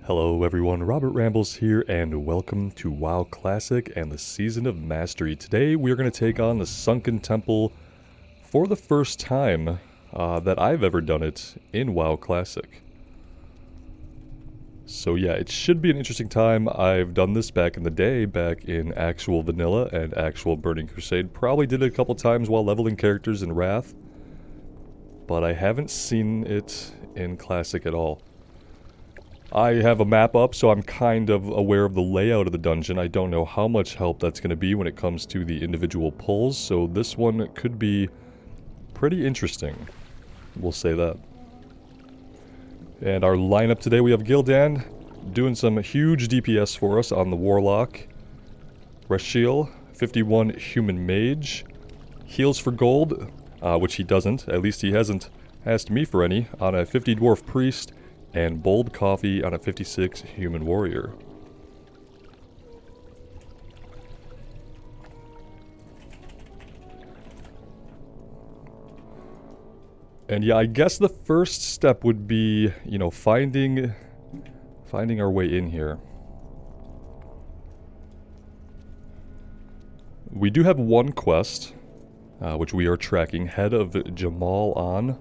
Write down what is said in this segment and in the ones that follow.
Hello everyone, Robert Rambles here, and welcome to WoW Classic and the Season of Mastery. Today we are going to take on the Sunken Temple for the first time that I've ever done it in WoW Classic. So yeah, it should be an interesting time. I've done this back in the day, back in actual Vanilla and actual Burning Crusade. Probably did it a couple times while leveling characters in Wrath, but I haven't seen it in Classic at all. I have a map up, so I'm kind of aware of the layout of the dungeon. I don't know how much help that's going to be when it comes to the individual pulls, so this one could be pretty interesting. We'll say that. And our lineup today, we have Gil'dan doing some huge DPS for us on the Warlock. Rashiel, 51 Human Mage. Heals for gold, which he doesn't. At least he hasn't asked me for any, on a 50 Dwarf Priest. And Bold Coffee on a 56 Human Warrior. And yeah, I guess the first step would be, you know, finding our way in here. We do have one quest, which we are tracking, Head of Jamal on.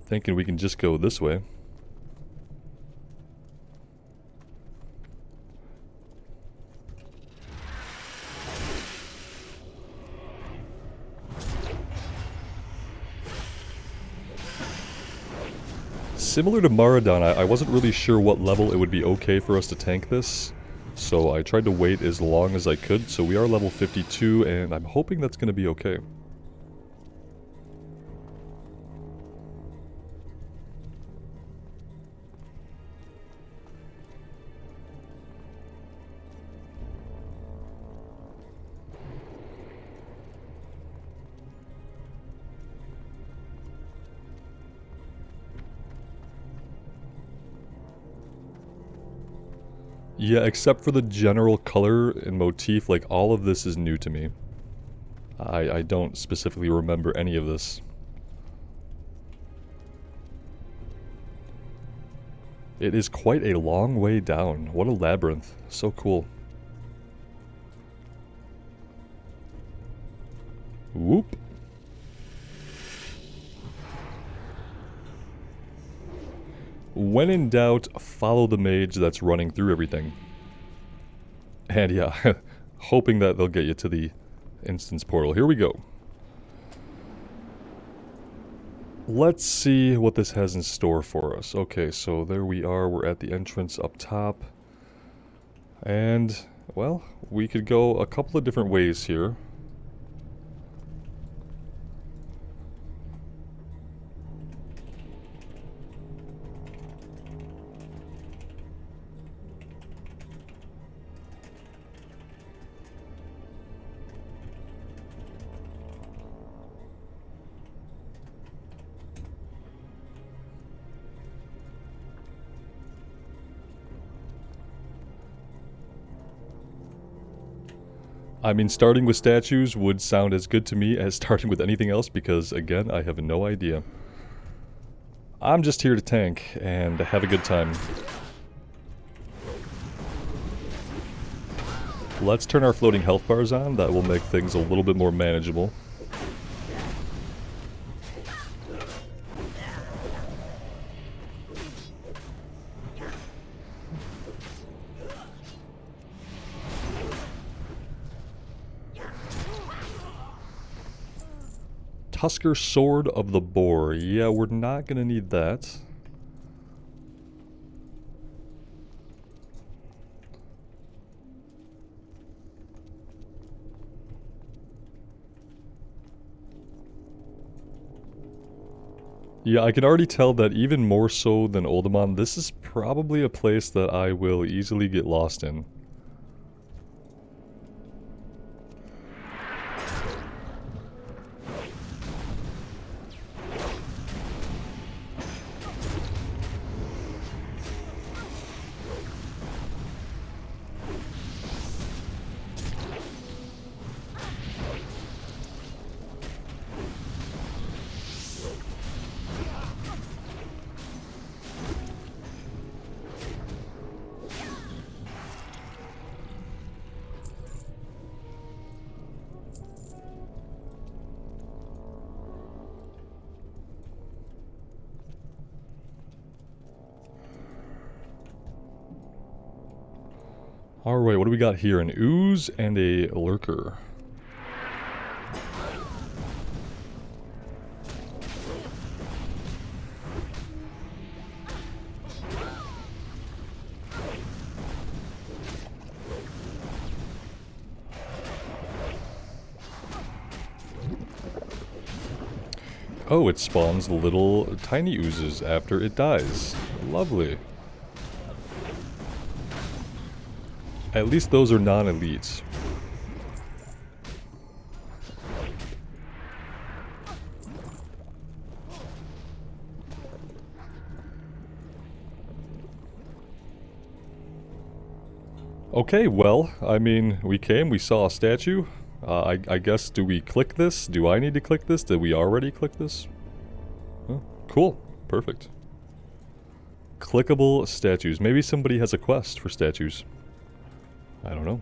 Thinking we can just go this way. Similar to Maraudon, I wasn't really sure what level it would be okay for us to tank this, so I tried to wait as long as I could. So we are level 52, and I'm hoping that's going to be okay. Yeah, except for the general color and motif, like all of this is new to me. I don't specifically remember any of this. It is quite a long way down. What a labyrinth. So cool. Whoop. When in doubt, follow the mage that's running through everything. And yeah, hoping that they'll get you to the instance portal. Here we go. Let's see what this has in store for us. Okay, so there we are. We're at the entrance up top. And, well, we could go a couple of different ways here. I mean, starting with statues would sound as good to me as starting with anything else because, again, I have no idea. I'm just here to tank and have a good time. Let's turn our floating health bars on. That will make things a little bit more manageable. Tusker Sword of the Boar. Yeah, we're not gonna need that. Yeah, I can already tell that even more so than Oldemon, this is probably a place that I will easily get lost in. Alright, what do we got here? An ooze and a lurker. Oh, it spawns little tiny oozes after it dies. Lovely. At least those are non-elites. Okay, well, I mean, we came, we saw a statue. I guess, do we click this? Do I need to click this? Did we already click this? Oh, cool. Perfect. Clickable statues. Maybe somebody has a quest for statues. I don't know.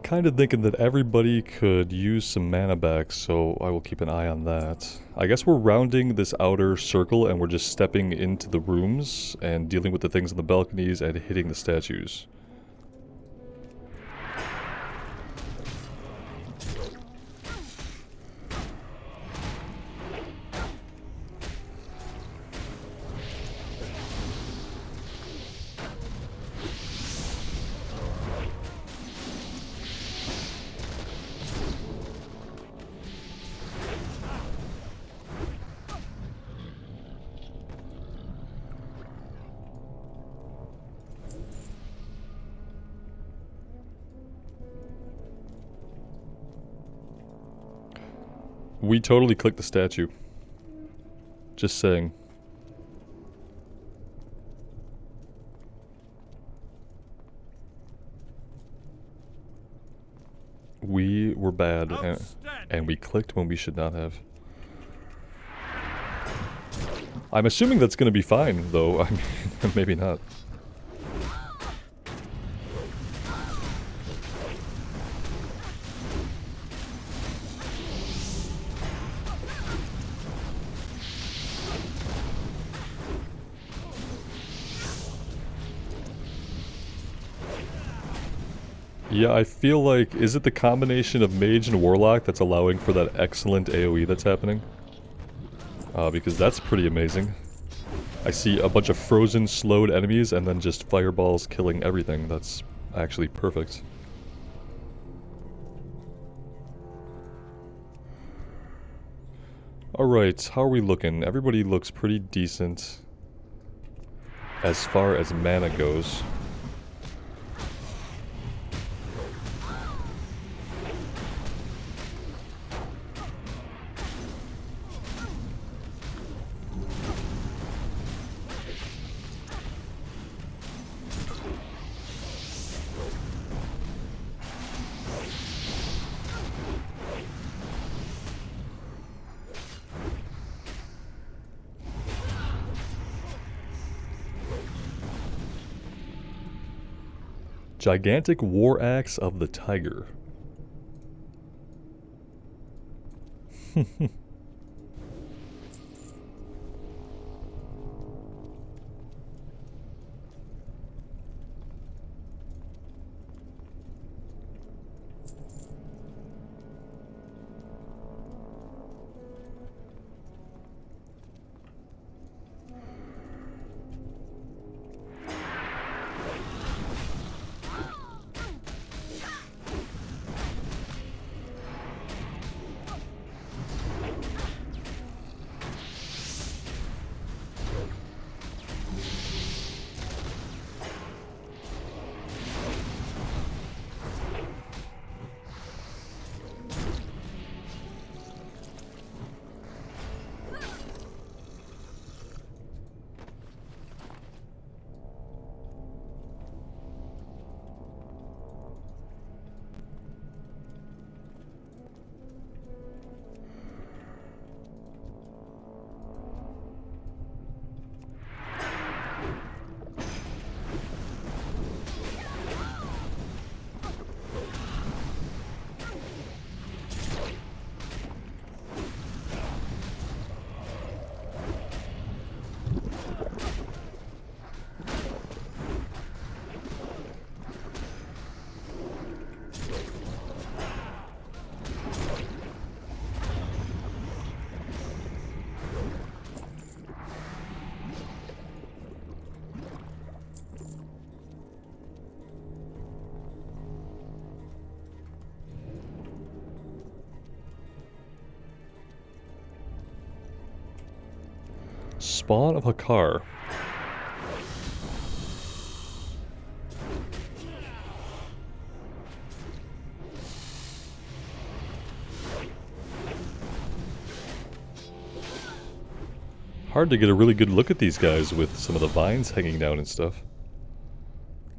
Kind of thinking that everybody could use some mana back, so I will keep an eye on that. I guess we're rounding this outer circle and we're just stepping into the rooms and dealing with the things on the balconies and hitting the statues. We totally clicked the statue. Just saying. We were bad, and we clicked when we should not have. I'm assuming that's gonna be fine, though. I mean, maybe not. Yeah, I feel like, is it the combination of Mage and Warlock that's allowing for that excellent AoE that's happening? Because that's pretty amazing. I see a bunch of frozen, slowed enemies and then just fireballs killing everything. That's actually perfect. Alright, how are we looking? Everybody looks pretty decent as far as mana goes. Gigantic War Axe of the Tiger. Spawn of Hakar. Hard to get a really good look at these guys with some of the vines hanging down and stuff.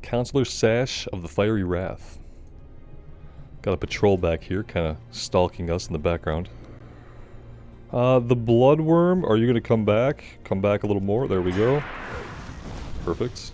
Counselor Sash of the Fiery Wrath. Got a patrol back here, kind of stalking us in the background. The Bloodworm, are you going to come back? Come back a little more, there we go. Perfect.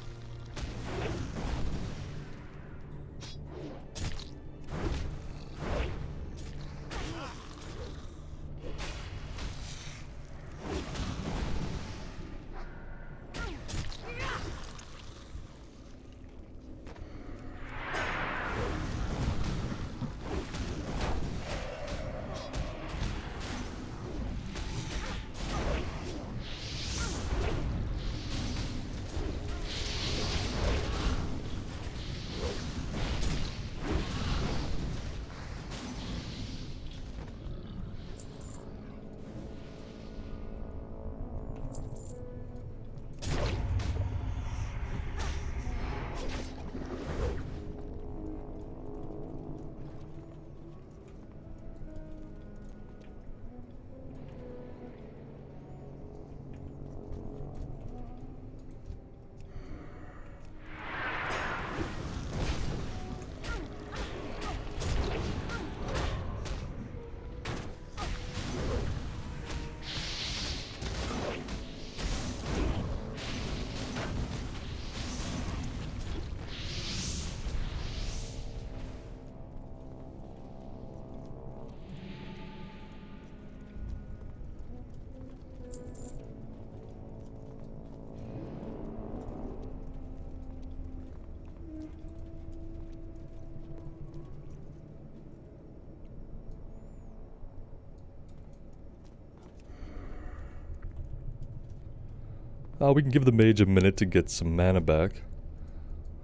We can give the mage a minute to get some mana back.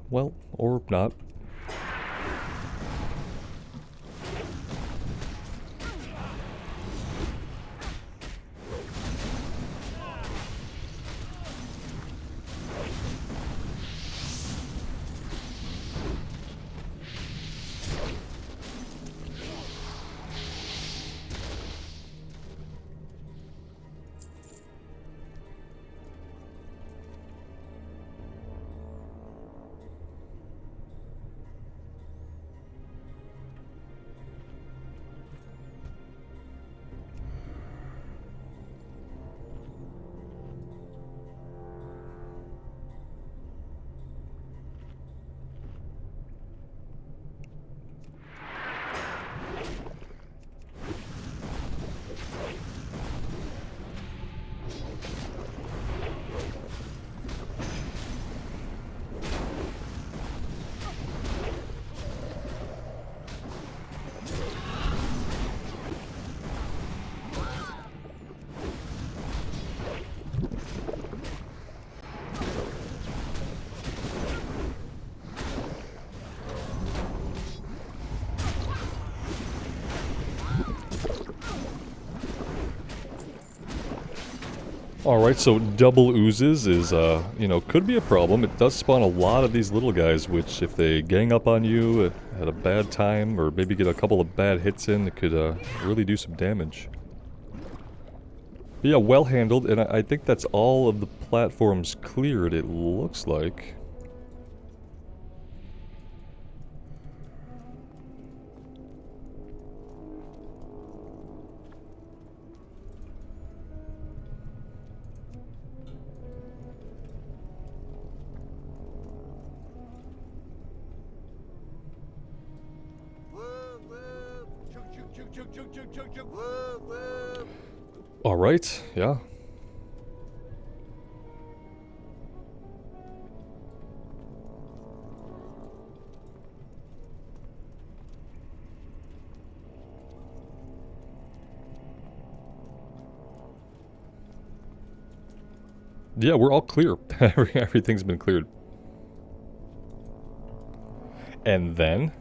Well, or not. Alright, so double oozes is, you know, could be a problem. It does spawn a lot of these little guys, which if they gang up on you at a bad time, or maybe get a couple of bad hits in, it could really do some damage. But yeah, well handled, and I think that's all of the platforms cleared, it looks like. Alright, yeah. Yeah, we're all clear. Everything's been cleared. And then...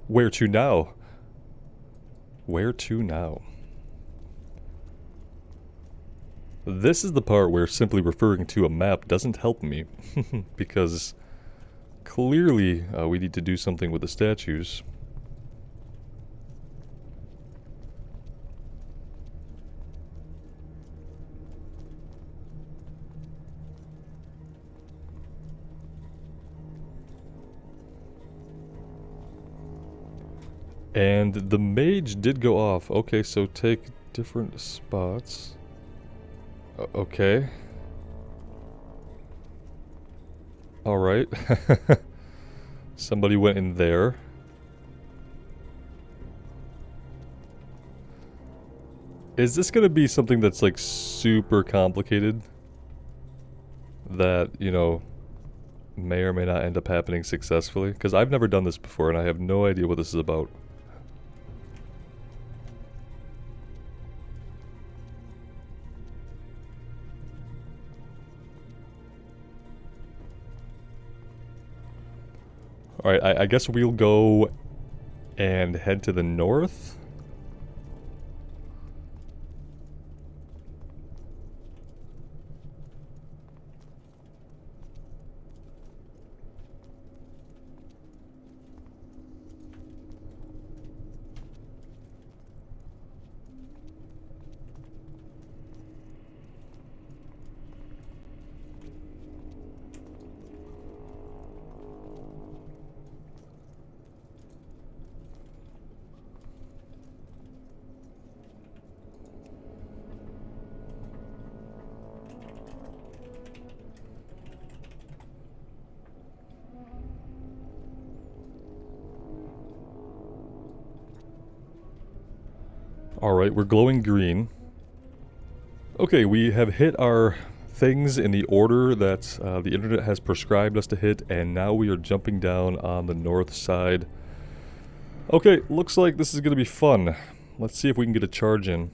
where to now? Where to now? This is the part where simply referring to a map doesn't help me, because clearly we need to do something with the statues. And the mage did go off. Okay, so take different spots. Okay. Alright. Somebody went in there. Is this gonna be something that's like super complicated? That, you know, may or may not end up happening successfully? Because I've never done this before and I have no idea what this is about. Alright, I guess we'll go and head to the north. Alright, we're glowing green. Okay, we have hit our things in the order that the internet has prescribed us to hit, and now we are jumping down on the north side. Okay, looks like this is going to be fun. Let's see if we can get a charge in.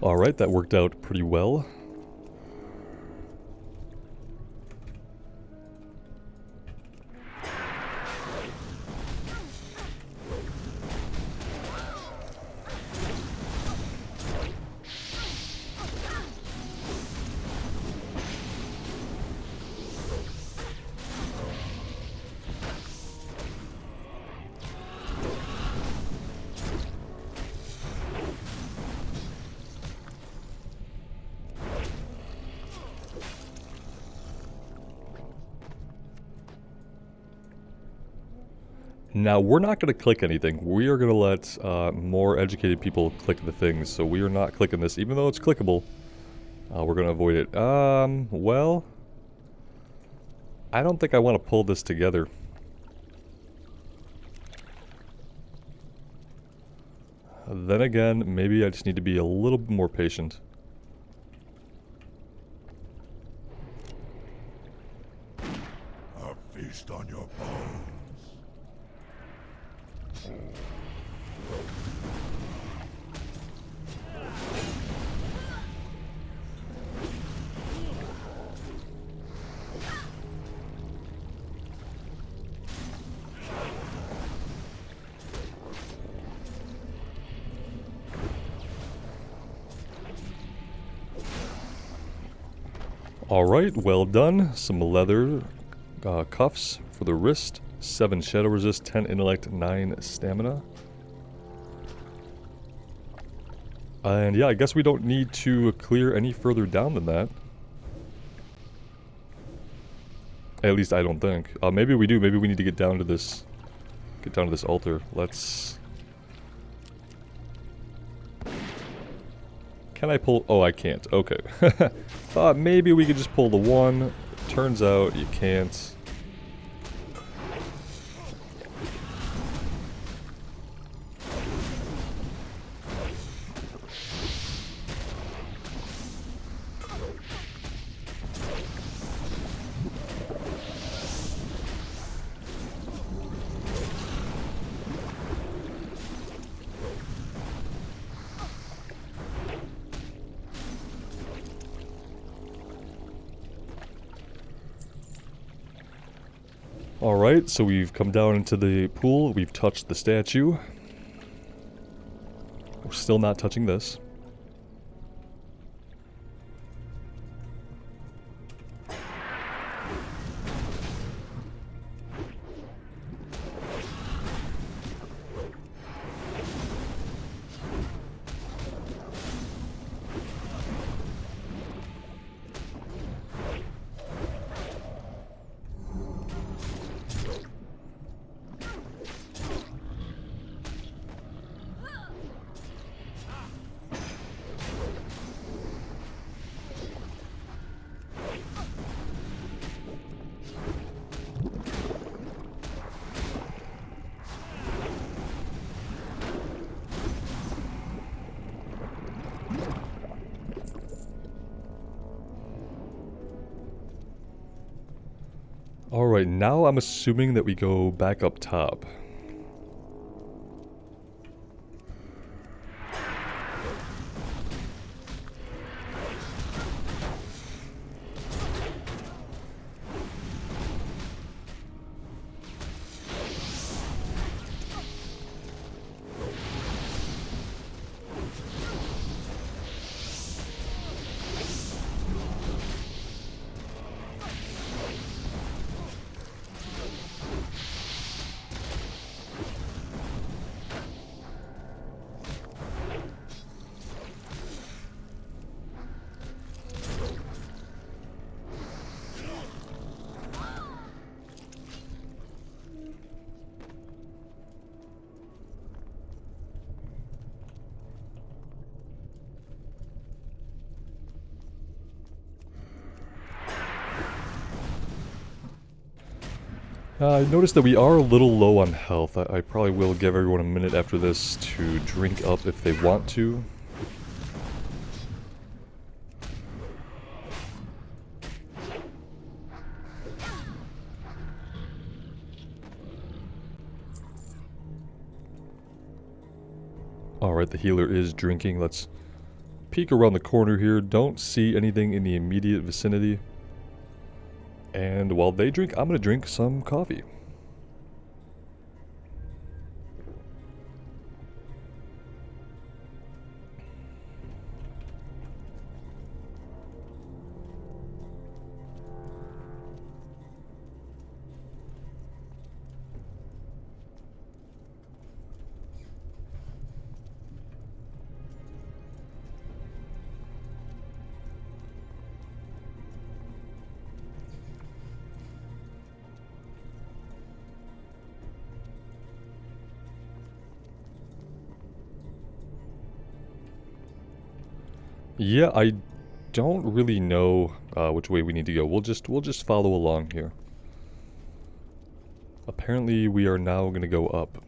Alright, that worked out pretty well. Now, we're not going to click anything. We are going to let more educated people click the things, so we are not clicking this. Even though it's clickable, we're going to avoid it. Well, I don't think I want to pull this together. Then again, maybe I just need to be a little bit more patient. A feast on your bones. Alright, well done. Some leather cuffs for the wrist. 7 shadow resist, 10 intellect, 9 stamina. And yeah, I guess we don't need to clear any further down than that. At least I don't think. Maybe we do. Maybe we need to get down to this altar. Let's... Can I pull... Oh, I can't. Okay. Thought maybe we could just pull the one. Turns out you can't. Alright, so we've come down into the pool, we've touched the statue. We're still not touching this. Alright, now I'm assuming that we go back up top. I noticed that we are a little low on health. I probably will give everyone a minute after this to drink up if they want to. Alright, the healer is drinking. Let's peek around the corner here. Don't see anything in the immediate vicinity. And while they drink, I'm going to drink some coffee. Yeah, I don't really know which way we need to go. We'll just follow along here. Apparently, we are now going to go up.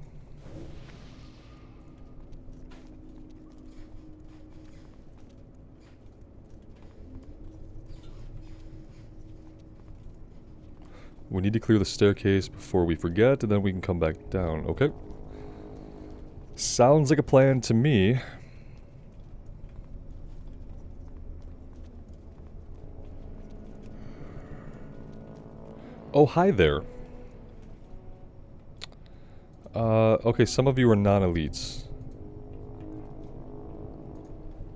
We need to clear the staircase before we forget, and then we can come back down. Okay. Sounds like a plan to me. Oh, hi there. Okay, some of you are non-elites.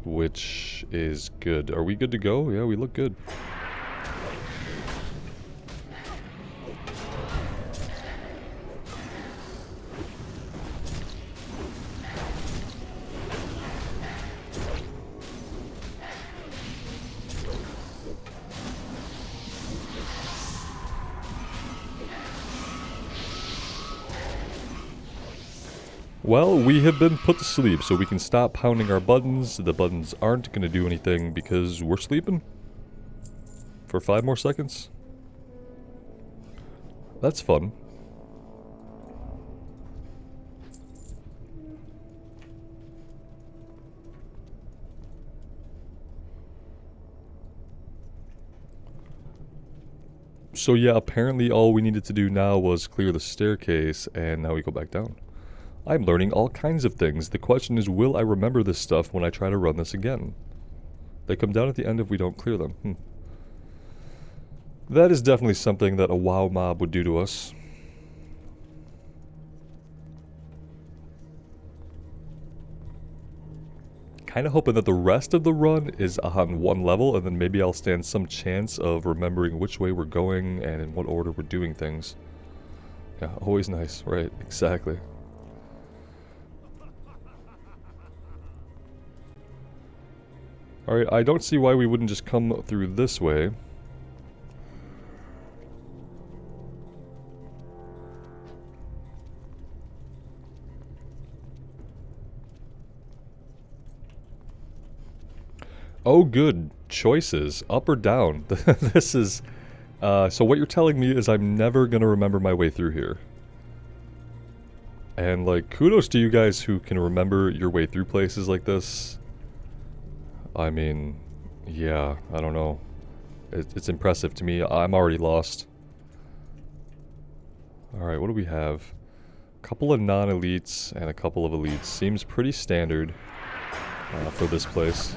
Which is good. Are we good to go? Yeah, we look good. Well, we have been put to sleep, so we can stop pounding our buttons. The buttons aren't going to do anything because we're sleeping. For 5 more seconds. That's fun. So yeah, apparently all we needed to do now was clear the staircase, and now we go back down. I'm learning all kinds of things. The question is, will I remember this stuff when I try to run this again? They come down at the end if we don't clear them. That is definitely something that a WoW mob would do to us. kind of hoping that the rest of the run is on one level, and then maybe I'll stand some chance of remembering which way we're going and in what order we're doing things. Yeah, always nice, right, exactly. Alright, I don't see why we wouldn't just come through this way. Oh, good. Choices. Up or down. This is... so what you're telling me is I'm never gonna remember my way through here. And, like, kudos to you guys who can remember your way through places like this. I mean, yeah, I don't know. It's impressive to me. I'm already lost. Alright, what do we have? A couple of non-elites and a couple of elites. Seems pretty standard for this place.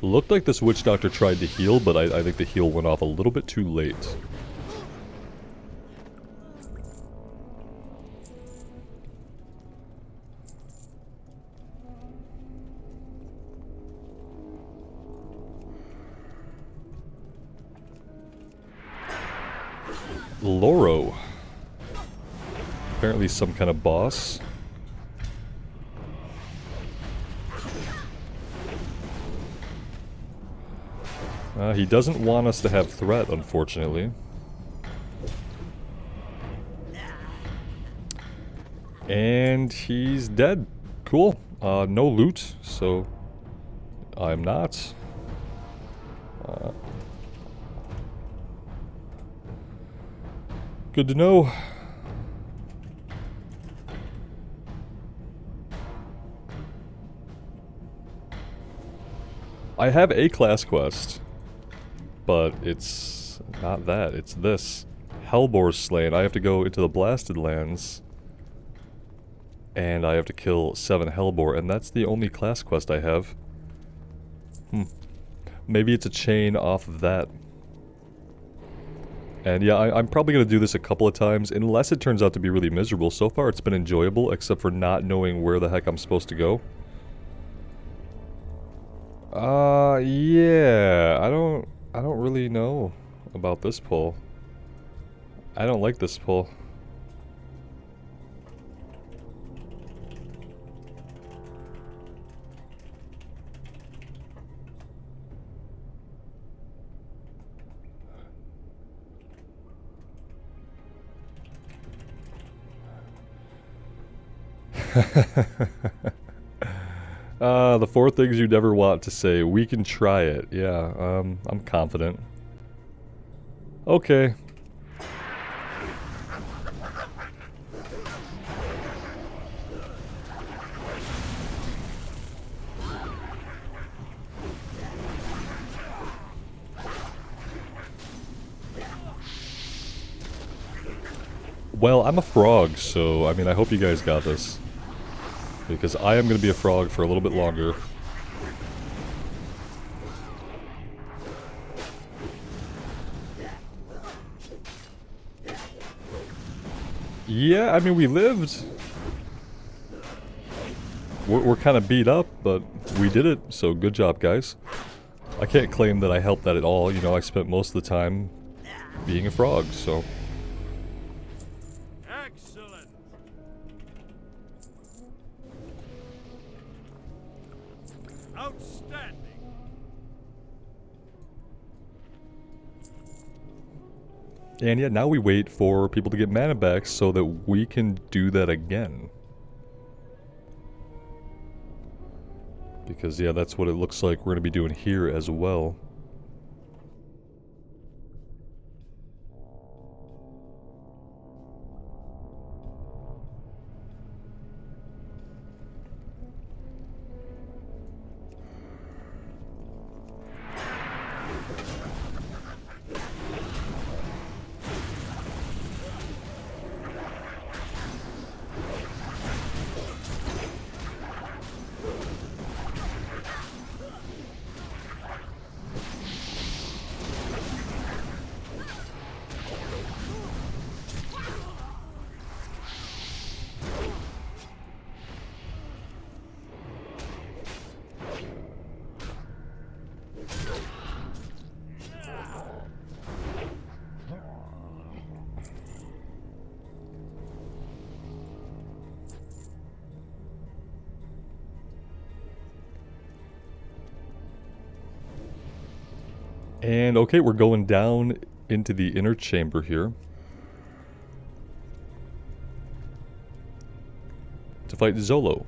Looked like this witch doctor tried to heal, but I think the heal went off a little bit too late. Loro. Apparently some kind of boss. He doesn't want us to have threat, unfortunately. And he's dead. Cool. No loot, so I'm not. Good to know. I have a class quest. But it's not that, it's this. Hellboar's slain. I have to go into the Blasted Lands. And I have to kill 7 Hellboar, and that's the only class quest I have. Maybe it's a chain off of that. And yeah, I'm probably going to do this a couple of times, unless it turns out to be really miserable. So far it's been enjoyable, except for not knowing where the heck I'm supposed to go. Yeah, I don't really know about this pull. I don't like this pull. The 4 things you never want to say. We can try it. Yeah, I'm confident. Okay. Well, I'm a frog, so, I mean, I hope you guys got this. Because I am going to be a frog for a little bit longer. Yeah, I mean, we lived. We're kind of beat up, but we did it, so good job, guys. I can't claim that I helped that at all, you know, I spent most of the time being a frog, so... Excellent. Outstanding. And yeah, now we wait for people to get mana back so that we can do that again. Because yeah, that's what it looks like we're going to be doing here as well. And okay, we're going down into the inner chamber here to fight Zolo.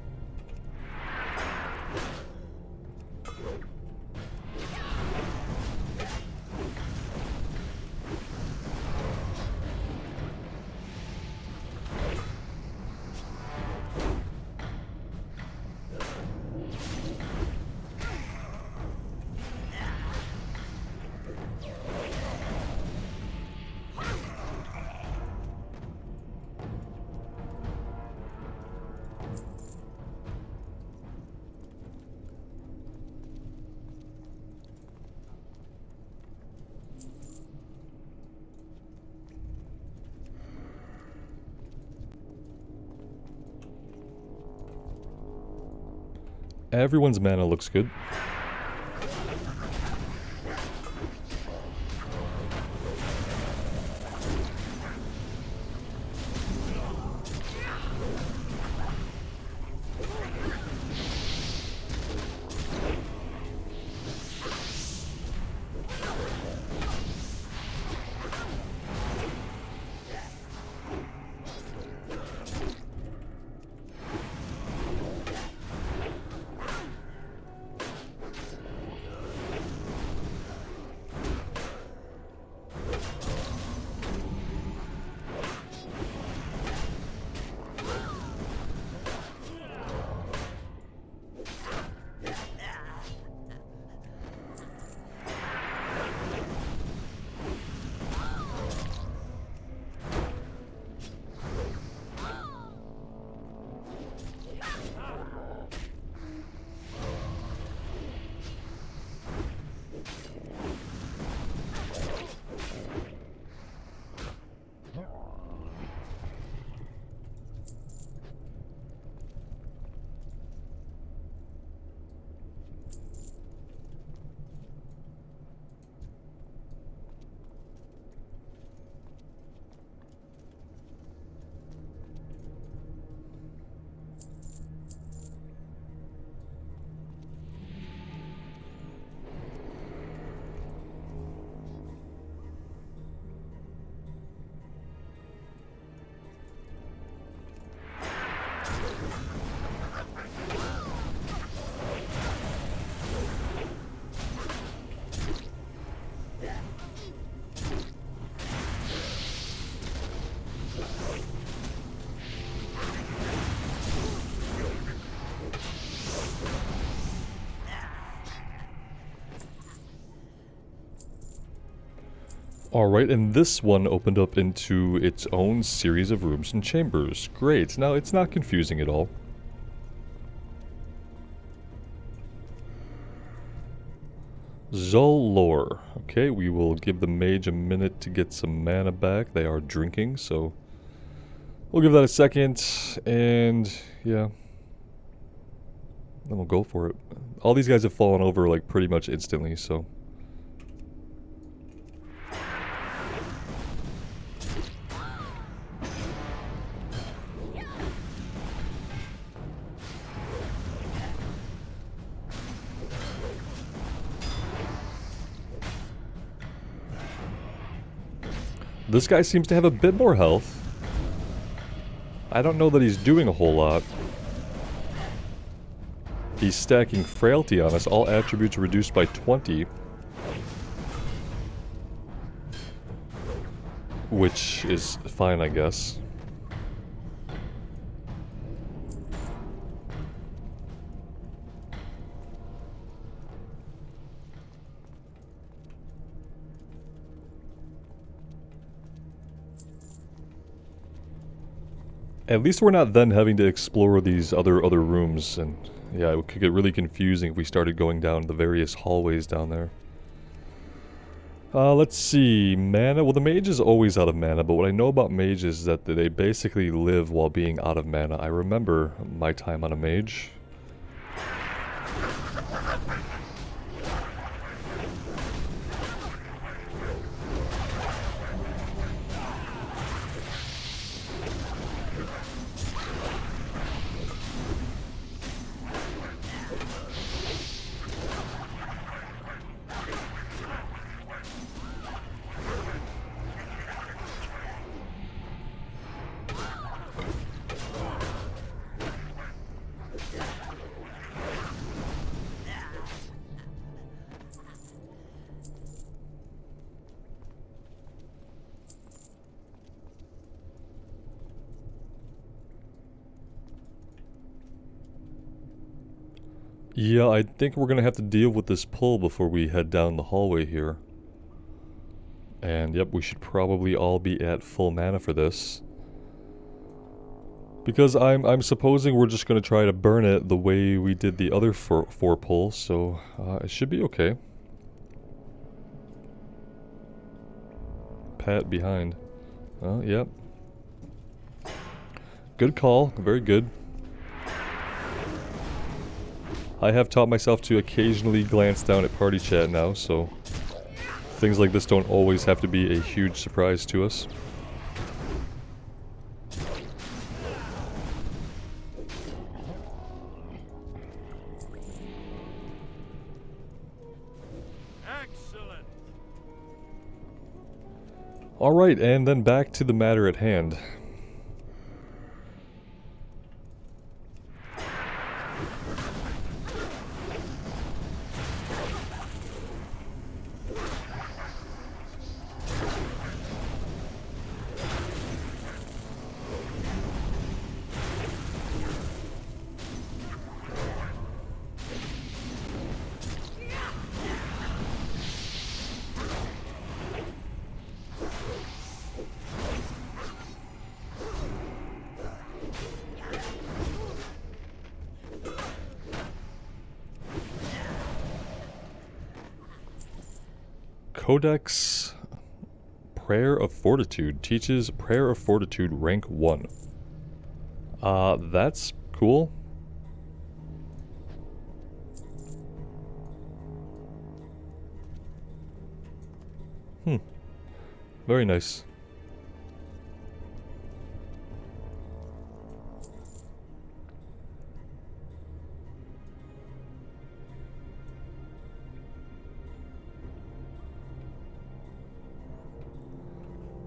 Everyone's mana looks good. Alright, and this one opened up into its own series of rooms and chambers. Great, now it's not confusing at all. Zol lore. Okay, we will give the mage a minute to get some mana back. They are drinking, so we'll give that a second, and yeah. Then we'll go for it. All these guys have fallen over like pretty much instantly, so... This guy seems to have a bit more health. I don't know that he's doing a whole lot. He's stacking frailty on us. All attributes reduced by 20. Which is fine, I guess. At least we're not then having to explore these other rooms, and yeah, it could get really confusing if we started going down the various hallways down there. Let's see, mana. Well, the mage is always out of mana, but what I know about mages is that they basically live while being out of mana. I remember my time on a mage. Yeah, I think we're gonna have to deal with this pull before we head down the hallway here. And yep, we should probably all be at full mana for this. Because I'm supposing we're just gonna try to burn it the way we did the other four pulls, so it should be okay. Pat behind. Oh, yep. Good call, very good. I have taught myself to occasionally glance down at party chat now, so things like this don't always have to be a huge surprise to us. Excellent. Alright, and then back to the matter at hand. Codex Prayer of Fortitude teaches Prayer of Fortitude rank 1. That's cool. Very nice.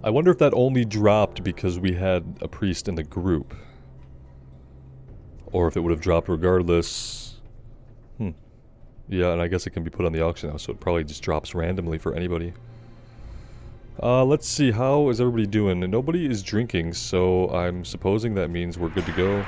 I wonder if that only dropped because we had a priest in the group. Or if it would have dropped regardless. Yeah, and I guess it can be put on the auction house, so it probably just drops randomly for anybody. Let's see, how is everybody doing? Nobody is drinking, so I'm supposing that means we're good to go.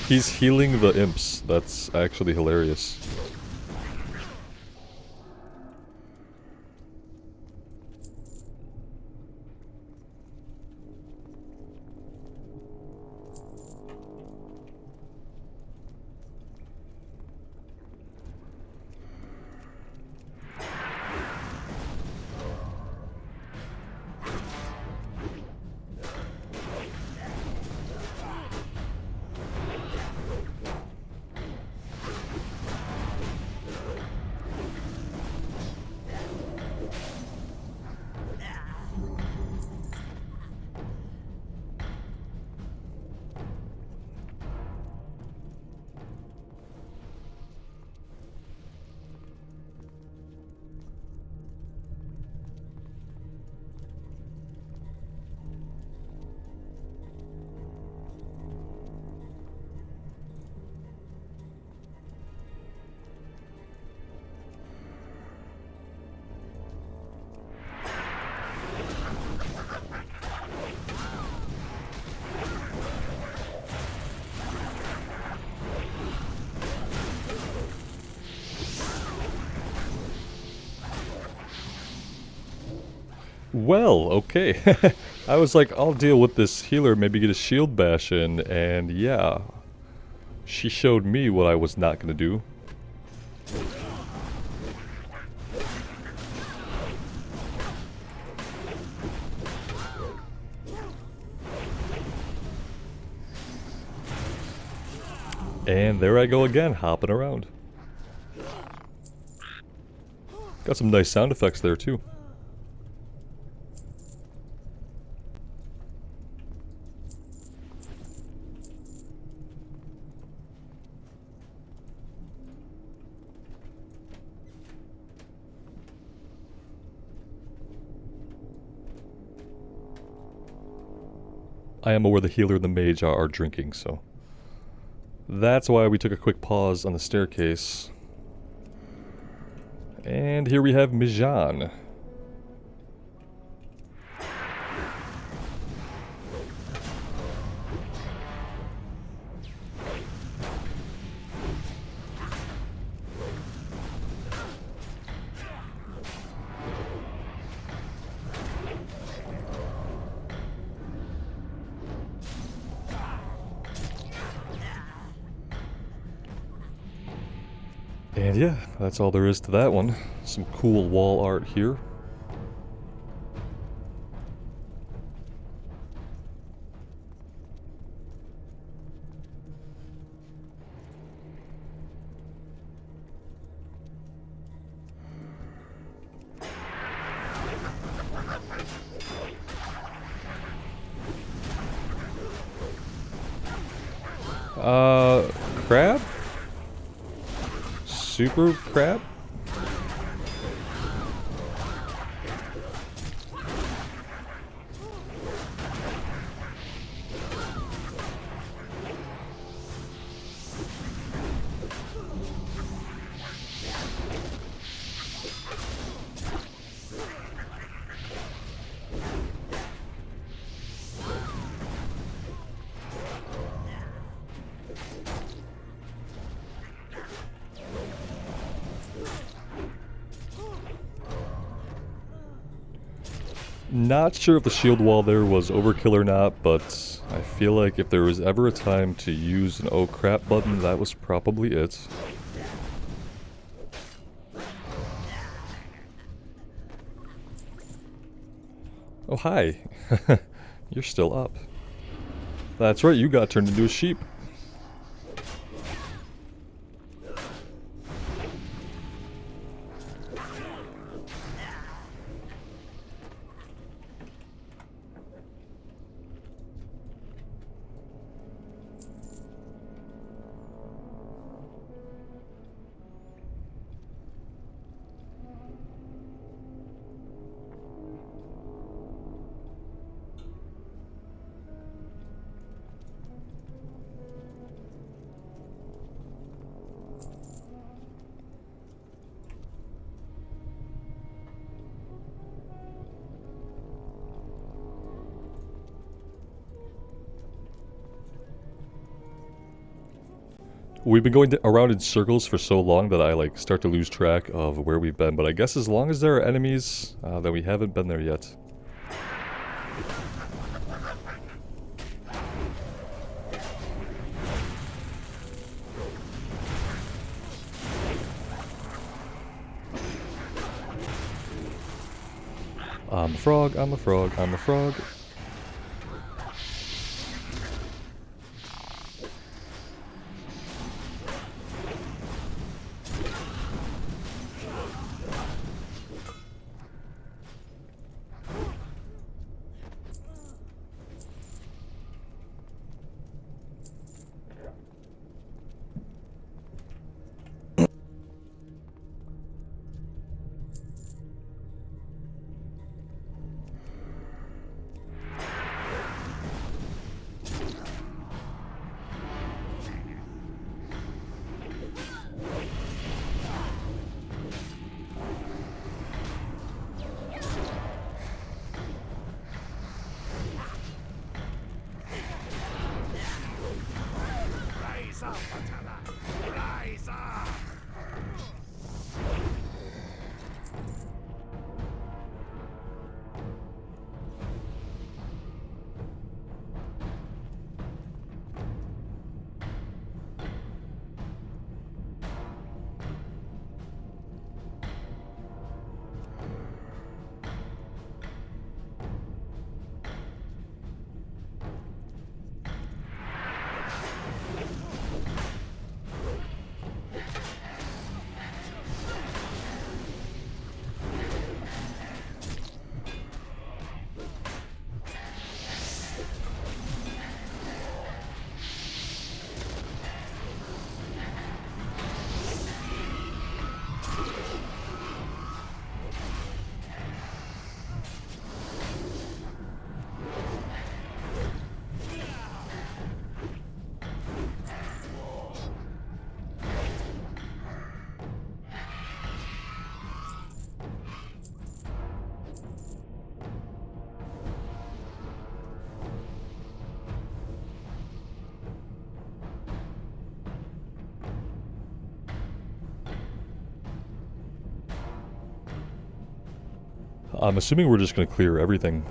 He's healing the imps. That's actually hilarious. Well, okay. I was like, I'll deal with this healer, maybe get a shield bash in, and yeah. She showed me what I was not gonna do. And there I go again, hopping around. Got some nice sound effects there too. I am aware the healer and the mage are drinking, so... That's why we took a quick pause on the staircase. And here we have Mijan. And yeah, that's all there is to that one. Some cool wall art here. Crab? Super crab? Not sure if the shield wall there was overkill or not, but I feel like if there was ever a time to use an oh crap button, that was probably it. Oh hi, you're still up. That's right, you got turned into a sheep. We've been going around in circles for so long that I like start to lose track of where we've been, but I guess as long as there are enemies, then we haven't been there yet. I'm a frog, I'm a frog, I'm a frog. I'm assuming we're just gonna clear everything.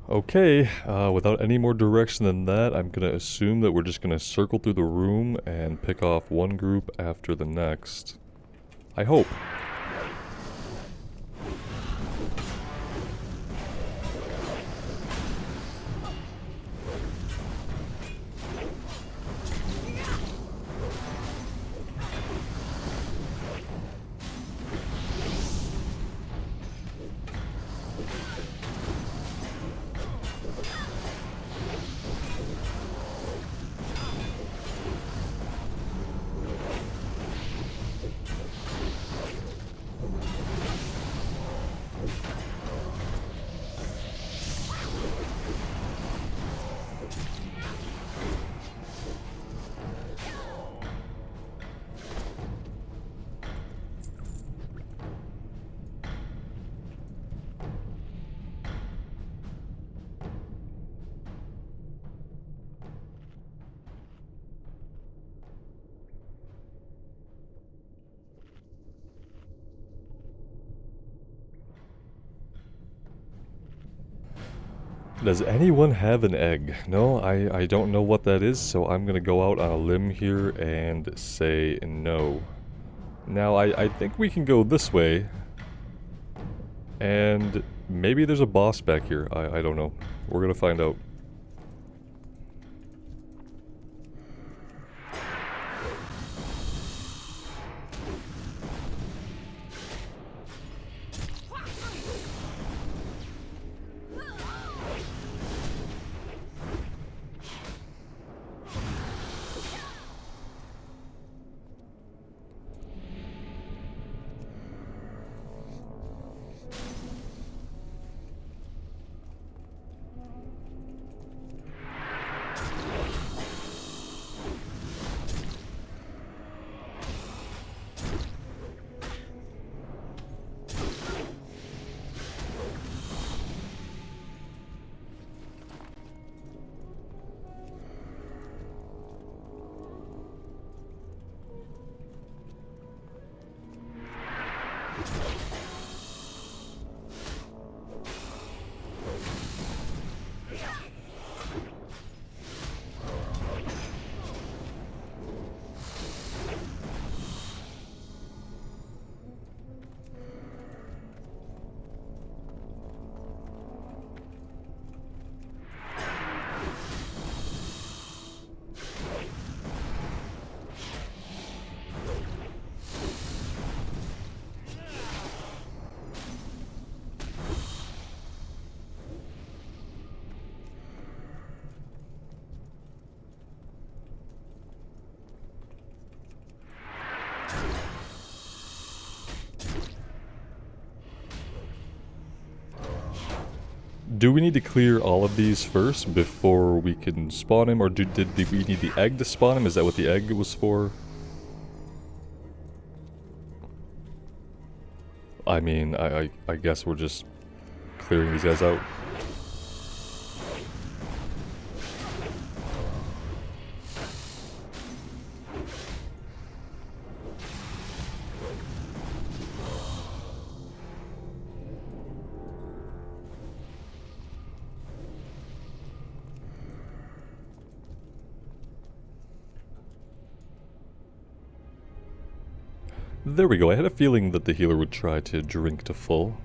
Okay, without any more direction than that, I'm gonna assume that we're just gonna circle through the room and pick off one group after the next. I hope. Does anyone have an egg? No, I don't know what that is, so I'm gonna go out on a limb here and say no. Now, I think we can go this way, and maybe there's a boss back here. I don't know. We're gonna find out. Do we need to clear all of these first before we can spawn him, or did we need the egg to spawn him? Is that what the egg was for? I mean, I guess we're just clearing these guys out. There we go. I had a feeling that the healer would try to drink to full.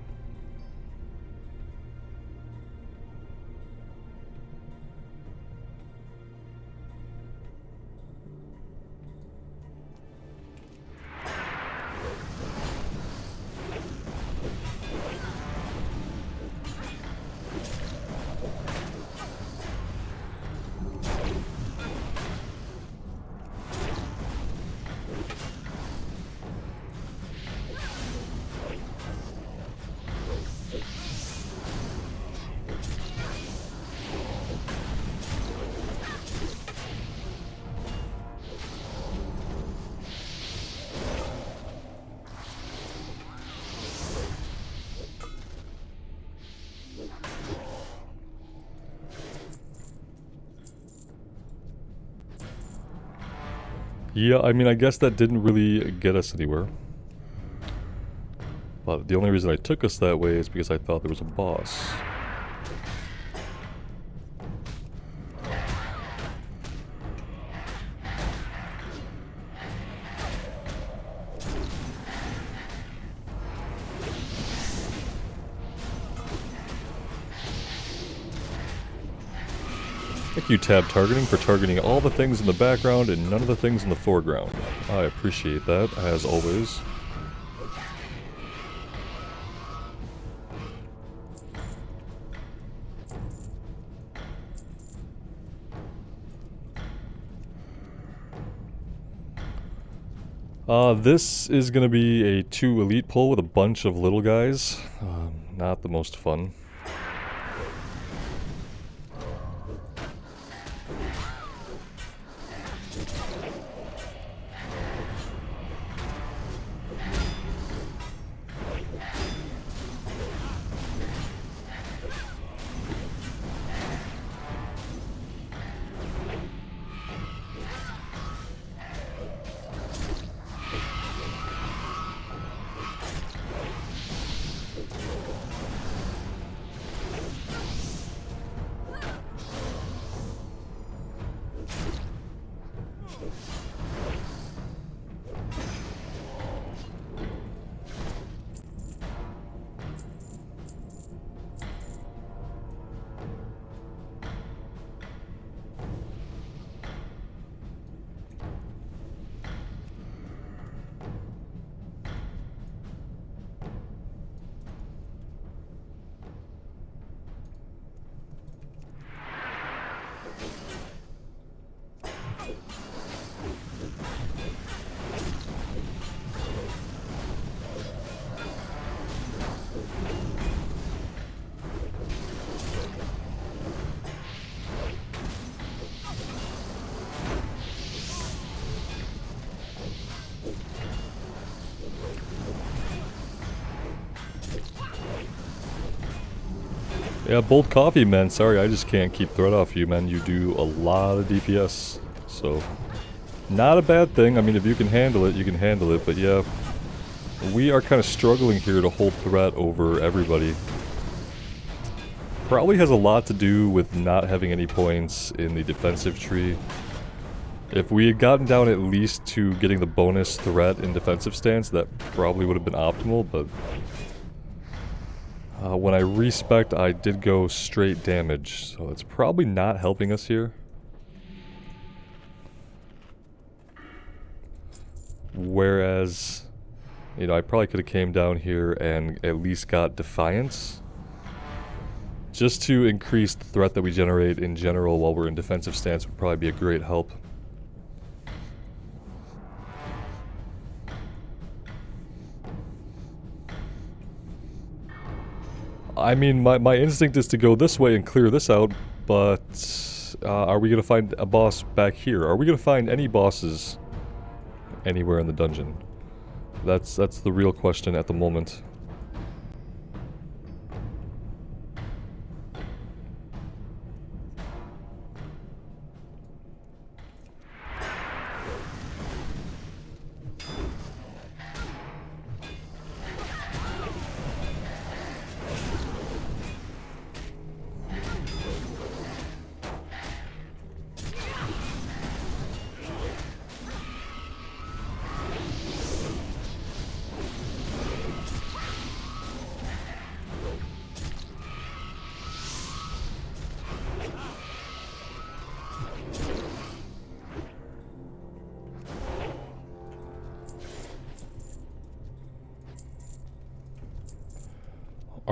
Yeah, I mean, I guess that didn't really get us anywhere. But the only reason I took us that way is because I thought there was a boss. Thank you, tab targeting, for targeting all the things in the background and none of the things in the foreground. I appreciate that, as always. This is going to be a 2 elite pull with a bunch of little guys. Not the most fun. Yeah, Bold Coffee, man. Sorry, I just can't keep threat off you, man. You do a lot of DPS. So, not a bad thing. I mean, if you can handle it, you can handle it. But yeah, we are kind of struggling here to hold threat over everybody. Probably has a lot to do with not having any points in the defensive tree. If we had gotten down at least to getting the bonus threat in defensive stance, that probably would have been optimal, but... when I respect, I did go straight damage, so it's probably not helping us here. Whereas, you know, I probably could have came down here and at least got Defiance. Just to increase the threat that we generate in general while we're in defensive stance would probably be a great help. I mean, my instinct is to go this way and clear this out, but are we going to find a boss back here? Are we going to find any bosses anywhere in the dungeon? That's the real question at the moment.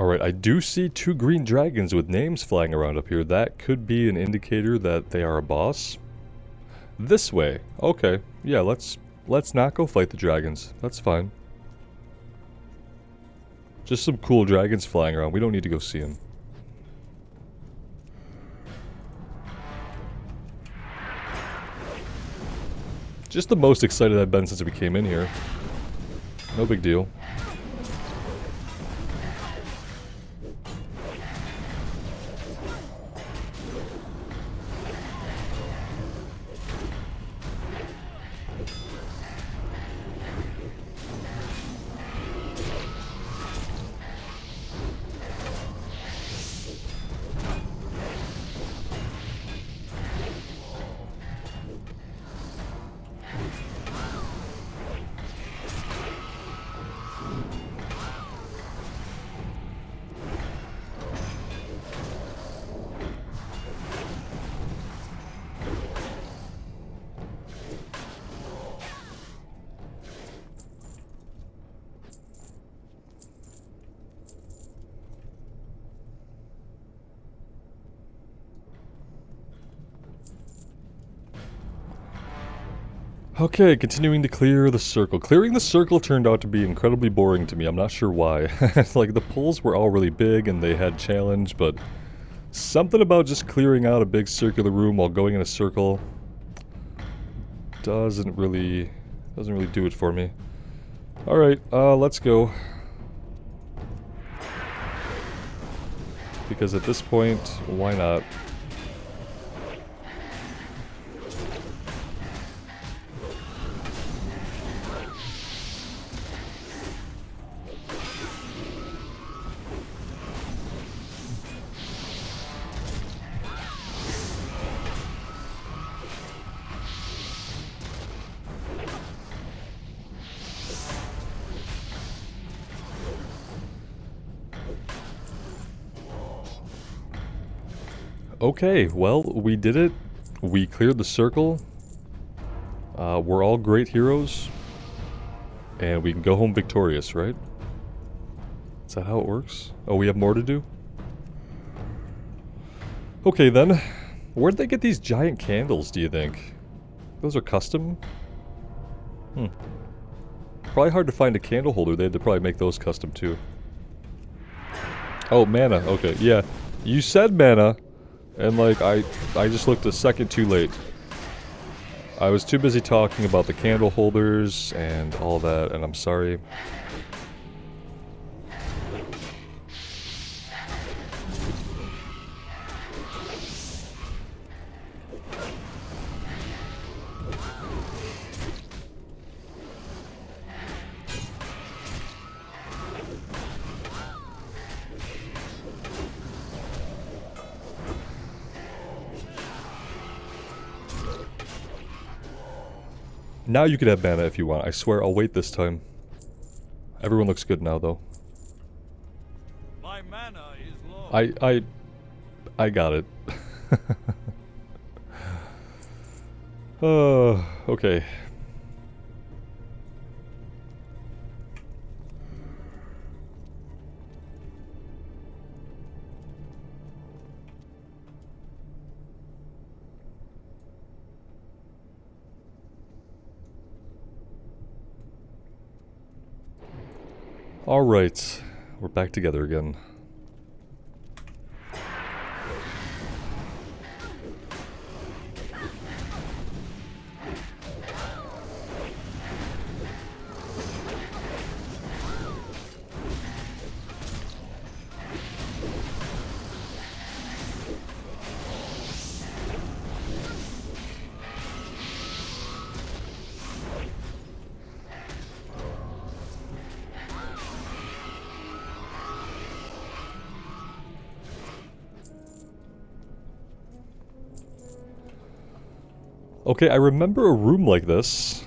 Alright, I do see 2 green dragons with names flying around up here. That could be an indicator that they are a boss. This way. Okay. Yeah, let's not go fight the dragons. That's fine. Just some cool dragons flying around. We don't need to go see them. Just the most excited I've been since we came in here. No big deal. Okay, continuing to clear the circle. Clearing the circle turned out to be incredibly boring to me. I'm not sure why. Like, the pulls were all really big and they had challenge, but something about just clearing out a big circular room while going in a circle doesn't really do it for me. Alright, let's go. Because at this point, why not? Okay, well, we did it. We cleared the circle. We're all great heroes. And we can go home victorious, right? Is that how it works? Oh, we have more to do? Okay, then. Where'd they get these giant candles, do you think? Those are custom? Probably hard to find a candle holder. They had to probably make those custom, too. Oh, mana. Okay, yeah. You said mana. And, like, I just looked a second too late. I was too busy talking about the candle holders and all that, and I'm sorry. Now you can have mana if you want. I swear I'll wait this time. Everyone looks good now, though. My mana is low. I got it. Okay. Alright, we're back together again. Okay, I remember a room like this.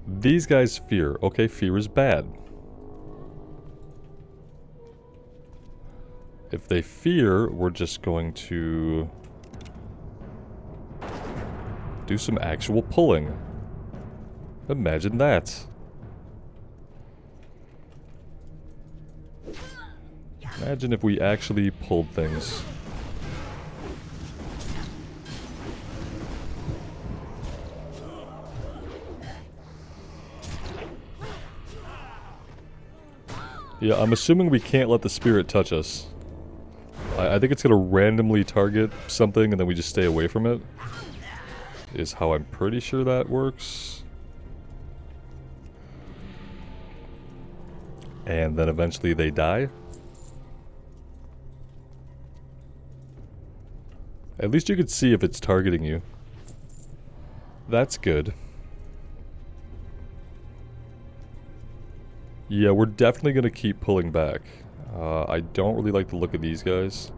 These guys fear. Okay, fear is bad. If they fear, we're just going to do some actual pulling. Imagine that. Imagine if we actually pulled things. Yeah, I'm assuming we can't let the spirit touch us. I think it's gonna randomly target something and then we just stay away from it. Is how I'm pretty sure that works. And then eventually they die. At least you can see if it's targeting you. That's good. Yeah, we're definitely gonna keep pulling back. I don't really like the look of these guys.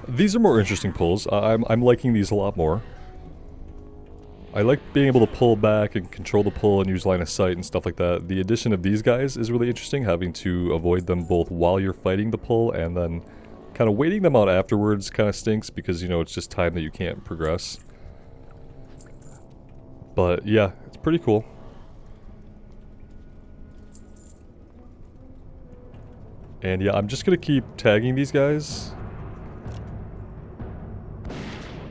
These are more interesting pulls. I'm liking these a lot more. I like being able to pull back and control the pull and use line of sight and stuff like that. The addition of these guys is really interesting, having to avoid them both while you're fighting the pull and then kind of waiting them out afterwards kind of stinks because, you know, it's just time that you can't progress. But yeah, it's pretty cool. And yeah, I'm just gonna keep tagging these guys.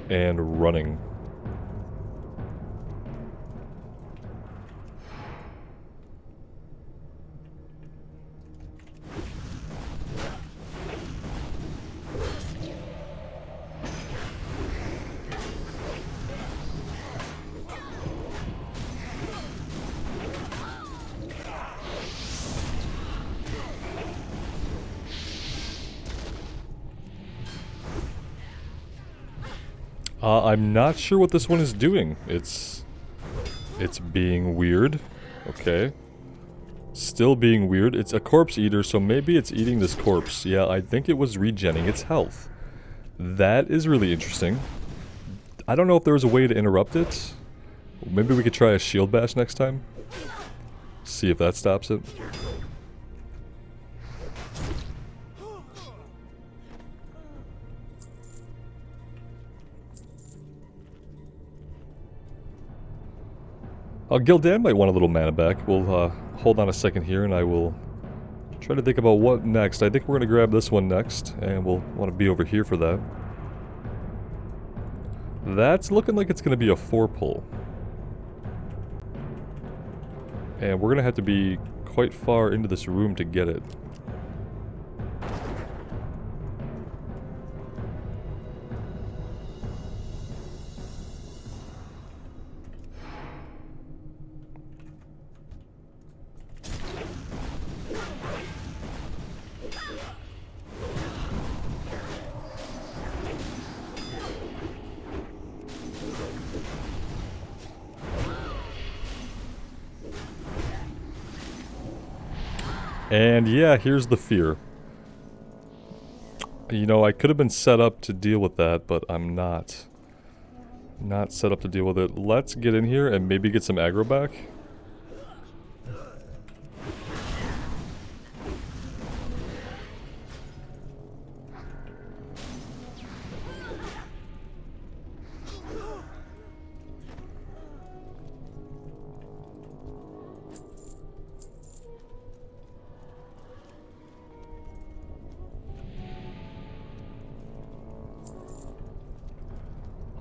And running. I'm not sure what this one is doing. It's being weird. Okay. Still being weird. It's a corpse eater, so maybe it's eating this corpse. Yeah, I think it was regenning its health. That is really interesting. I don't know if there was a way to interrupt it. Maybe we could try a shield bash next time. See if that stops it. Gildan might want a little mana back. We'll hold on a second here and I will try to think about what next. I think we're going to grab this one next and we'll want to be over here for that. That's looking like it's going to be a 4-pull. And we're going to have to be quite far into this room to get it. And yeah, here's the fear. You know, I could have been set up to deal with that, but I'm not. Not set up to deal with it. Let's get in here and maybe get some aggro back.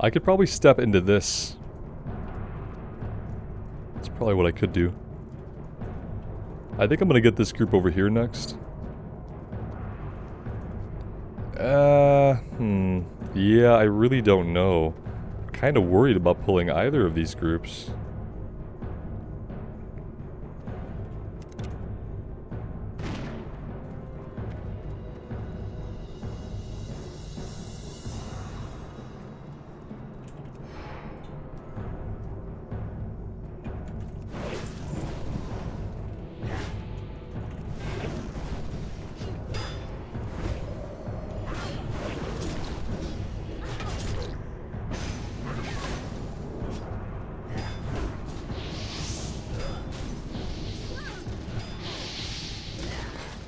I could probably step into this. That's probably what I could do. I think I'm gonna get this group over here next. Yeah, I really don't know. I'm kind of worried about pulling either of these groups.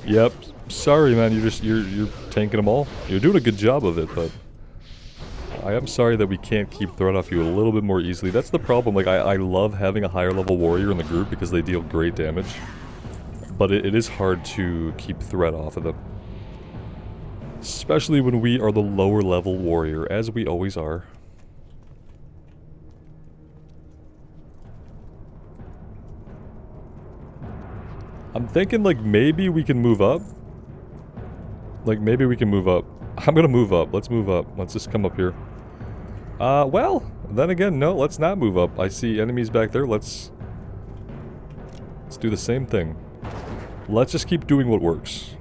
Yep. Sorry, man. You're tanking them all. You're doing a good job of it, but I am sorry that we can't keep threat off you a little bit more easily. That's the problem. Like, I love having a higher level warrior in the group because they deal great damage. But it is hard to keep threat off of them. Especially when we are the lower level warrior, as we always are. I'm thinking, like, maybe we can move up. Like, maybe we can move up. I'm gonna move up. Let's move up. Let's just come up here. Well, then again, no, let's not move up. I see enemies back there. Let's do the same thing. Let's just keep doing what works.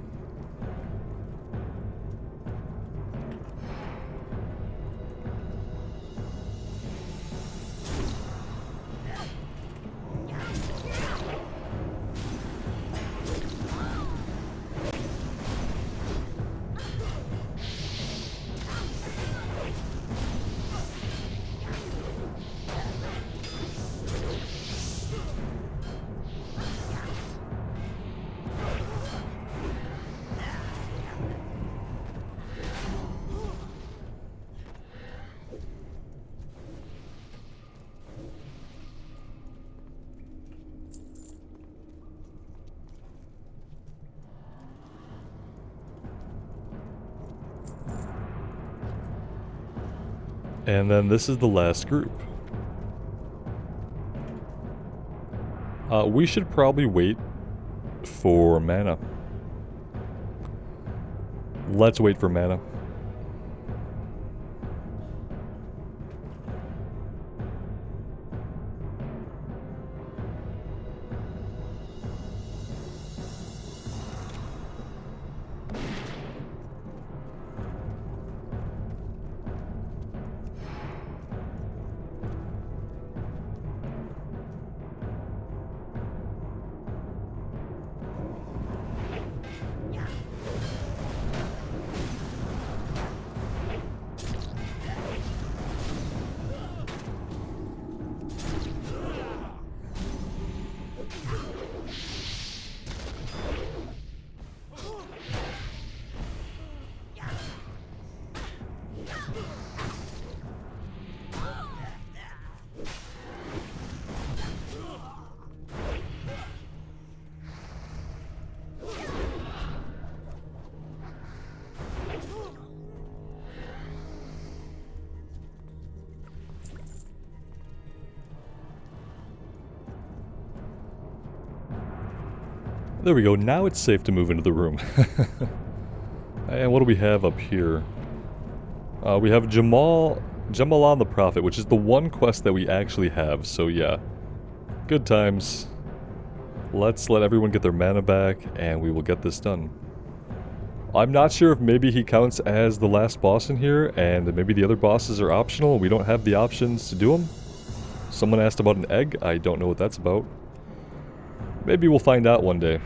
And then this is the last group. We should probably wait for mana. Let's wait for mana. There we go, now it's safe to move into the room. And what do we have up here? We have Jamalan the Prophet, which is the one quest that we actually have, so yeah. Good times. Let's let everyone get their mana back, and we will get this done. I'm not sure if maybe he counts as the last boss in here, and maybe the other bosses are optional, and we don't have the options to do them. Someone asked about an egg, I don't know what that's about. Maybe we'll find out one day.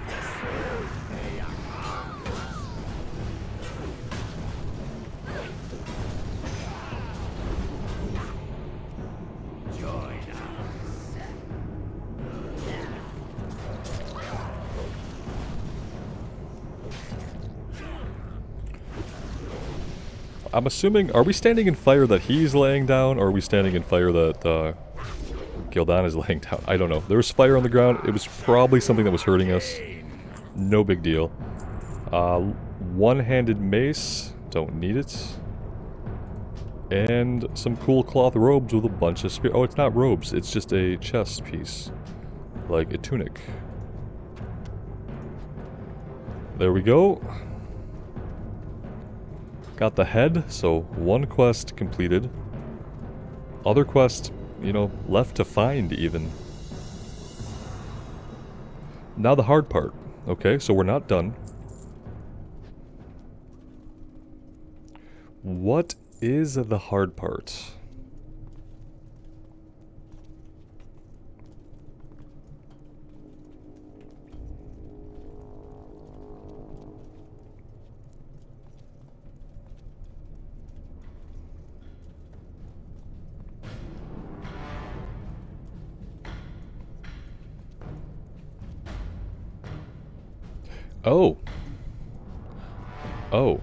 I'm assuming, are we standing in fire that he's laying down, or are we standing in fire that Gildan is laying down? I don't know. There was fire on the ground. It was probably something that was hurting us. No big deal. One-handed mace. Don't need it. And some cool cloth robes with a bunch of spear. Oh, it's not robes. It's just a chest piece. Like a tunic. There we go. Got the head, so one quest completed. Other quest, you know, left to find even. Now the hard part. Okay, so we're not done. What is the hard part? Oh, Oh.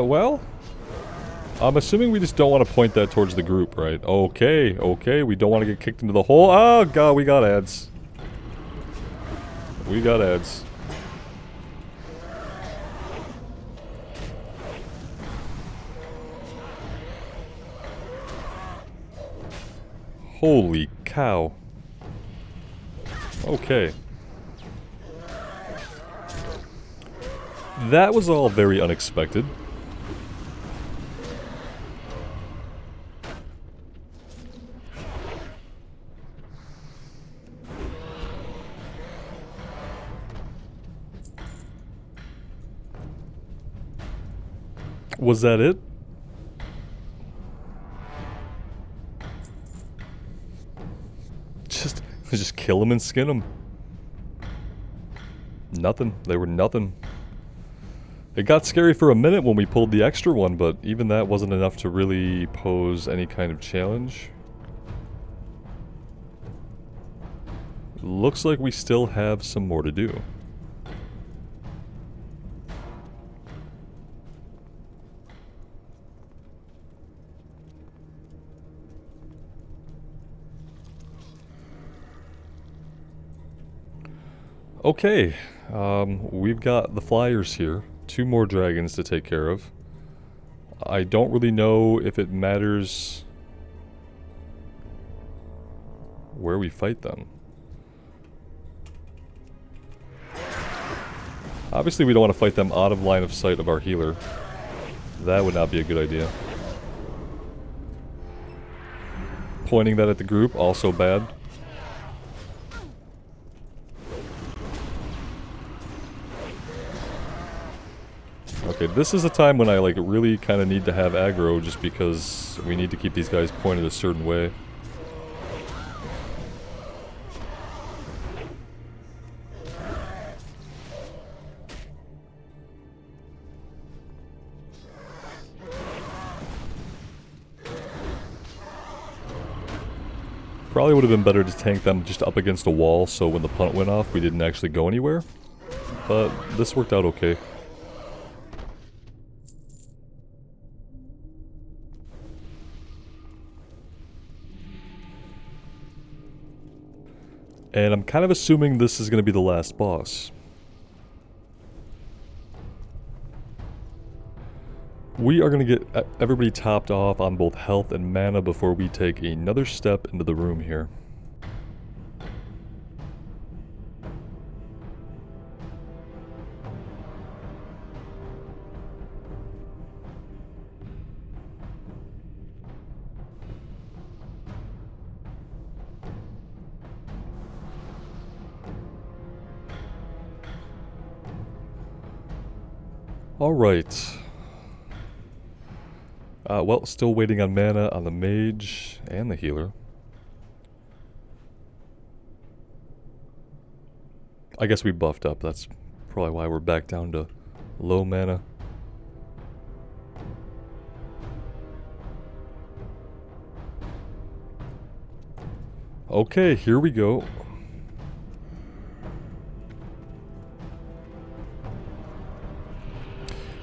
Well, I'm assuming we just don't want to point that towards the group, right? Okay, okay, we don't want to get kicked into the hole. Oh god, we got ads. We got ads. Holy cow. Okay. That was all very unexpected. Was that it? Just kill them and skin them. Nothing. They were nothing. It got scary for a minute when we pulled the extra one, but even that wasn't enough to really pose any kind of challenge. Looks like we still have some more to do. Okay, we've got the flyers here. 2 more dragons to take care of. I don't really know if it matters where we fight them. Obviously we don't want to fight them out of line of sight of our healer. That would not be a good idea. Pointing that at the group, also bad. Okay, this is a time when I like really kind of need to have aggro just because we need to keep these guys pointed a certain way. Probably would have been better to tank them just up against a wall so when the punt went off we didn't actually go anywhere. But this worked out okay. And I'm kind of assuming this is going to be the last boss. We are going to get everybody topped off on both health and mana before we take another step into the room here. Alright. Well, still waiting on mana on the mage and the healer. I guess we buffed up, that's probably why we're back down to low mana. Okay, here we go.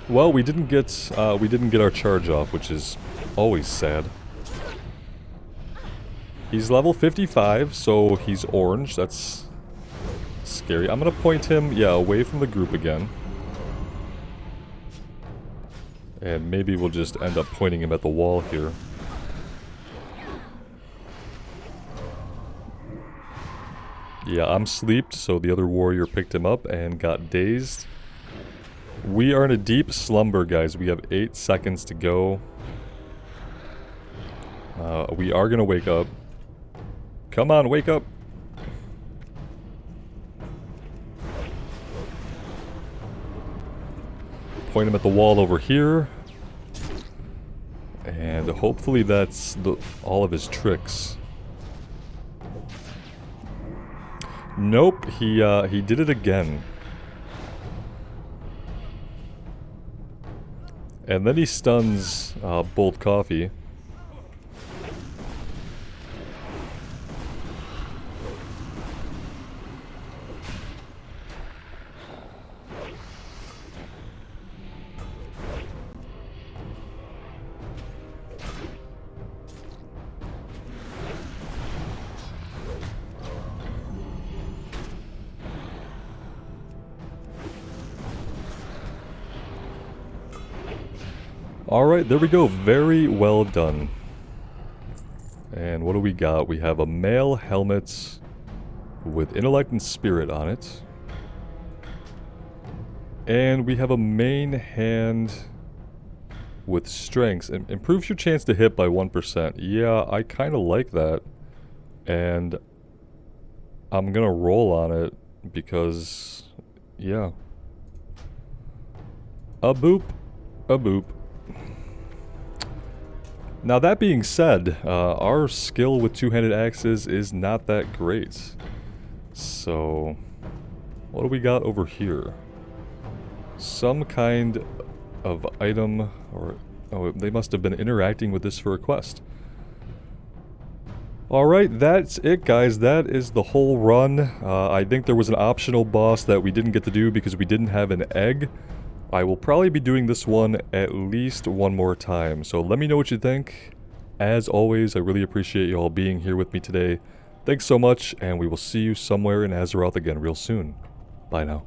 Well, we didn't get our charge off, which is always sad. He's level 55, so he's orange. That's scary. I'm gonna point him, yeah, away from the group again. And maybe we'll just end up pointing him at the wall here. Yeah, I'm sleeped, so the other warrior picked him up and got dazed. We are in a deep slumber, guys. We have 8 seconds to go. We are gonna wake up. Come on, wake up! Point him at the wall over here. And hopefully that's all of his tricks. Nope, he did it again. And then he stuns Bold Coffee. Alright, there we go. Very well done. And what do we got? We have a mail helmet with intellect and spirit on it. And we have a main hand with strengths. It improves your chance to hit by 1%. Yeah, I kind of like that. And I'm gonna roll on it because, yeah. A boop. A boop. Now that being said, our skill with two-handed axes is not that great. So, what do we got over here? Some kind of item, or... oh, they must have been interacting with this for a quest. Alright, that's it guys, that is the whole run. I think there was an optional boss that we didn't get to do because we didn't have an egg. I will probably be doing this one at least one more time, so let me know what you think. As always, I really appreciate you all being here with me today. Thanks so much, and we will see you somewhere in Azeroth again real soon. Bye now.